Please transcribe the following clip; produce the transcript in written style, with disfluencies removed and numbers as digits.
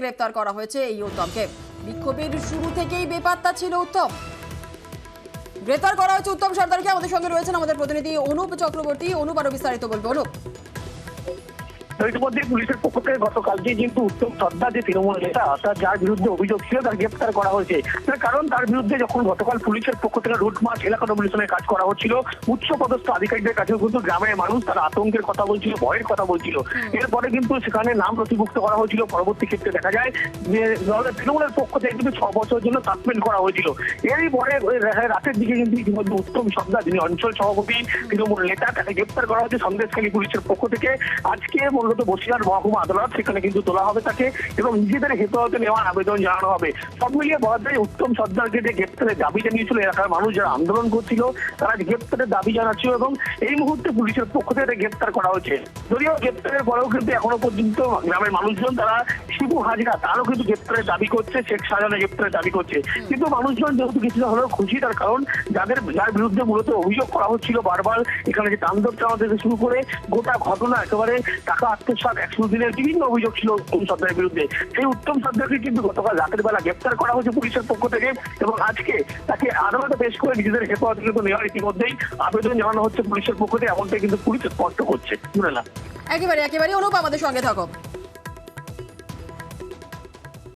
গ্রেপ্তার করা হয়েছে এই উত্তমকে। বিক্ষোভের শুরু থেকেই বেপাত্তা ছিল উত্তম। গ্রেপ্তার করা হয়েছে উত্তম সর্দারকে। আমাদের সঙ্গে রয়েছেন আমাদের প্রতিনিধি অনুপ চক্রবর্তী। অনুপ আরো বিস্তারিত বলবো। অনুপ, ইতিমধ্যে পুলিশের পক্ষ থেকে গতকালকে কিন্তু উত্তম সর্দার যে তৃণমূল নেতা অর্থাৎ যার বিরুদ্ধে অভিযোগ ছিল তার গ্রেপ্তার করা হয়েছে। তার কারণ তার বিরুদ্ধে যখন গতকাল পুলিশের পক্ষ থেকে রুট মার্চ এলাকা ডমিনেশনের কাজ করা হচ্ছিল, উচ্চপদস্থ আধিকারিকদের কাছেও কিন্তু গ্রামের মানুষ তারা আতঙ্কের কথা বলছিল, ভয়ের কথা বলছিল। এরপরে কিন্তু সেখানে নাম নথিভুক্ত করা হয়েছিল। পরবর্তী ক্ষেত্রে দেখা যায় যে তৃণমূলের পক্ষ থেকে কিন্তু 6 বছরের জন্য সাসপেন্ড করা হয়েছিল। এরই পরে রাতের দিকে কিন্তু ইতিমধ্যে উত্তম সর্দার যিনি অঞ্চল সভাপতি তৃণমূল নেতা তাকে গ্রেপ্তার করা হয়েছে সন্দেশখালী পুলিশের পক্ষ থেকে। আজকে মূলত বসিরহাট মহকুমা আদালত সেখানে কিন্তু তোলা হবে তাকে এবং নিজেদের হেফাজতে নেওয়ার আবেদন জানানো হবে। সব মিলিয়ে বলা যায় উত্তম সর্দারকে যে গ্রেপ্তারের দাবি জানিয়েছিল এলাকার মানুষ যারা আন্দোলন করছিল তারা গ্রেপ্তারের দাবি জানাচ্ছিল এবং এই মুহূর্তে পুলিশের পক্ষ থেকে গ্রেপ্তার করা হয়েছে। যদিও গ্রেপ্তারের পরেও কিন্তু এখনো পর্যন্ত গ্রামের মানুষজন তারা শিবু হাজরা তারও কিন্তু গ্রেপ্তারের দাবি করছে, শেখ শাহজাহানের গ্রেপ্তারের দাবি করছে। কিন্তু মানুষজন যেহেতু কিছুটা হলেও খুশি, তার কারণ যার বিরুদ্ধে মূলত অভিযোগ করা হচ্ছিল বারবার এখানে যে তাণ্ডব চালানো থেকে শুরু করে গোটা ঘটনা একেবারে টাকা আত্মসাৎ 100 দিনের বিভিন্ন অভিযোগ ছিল উত্তম সর্দারের বিরুদ্ধে। সেই উত্তম সর্দারকে কিন্তু গতকাল রাতের বেলা গ্রেপ্তার করা হয়েছে পুলিশের পক্ষ থেকে এবং আজকে তাকে আদালতে পেশ করে নিজেদের হেফাজতে কিন্তু নেওয়ার ইতিমধ্যেই আবেদন জানানো হচ্ছে পুলিশের পক্ষ থেকে, এমনটাই কিন্তু পুলিশ স্পষ্ট করছে। শুনে না একেবারে অনুপ আমাদের সঙ্গে থাকো।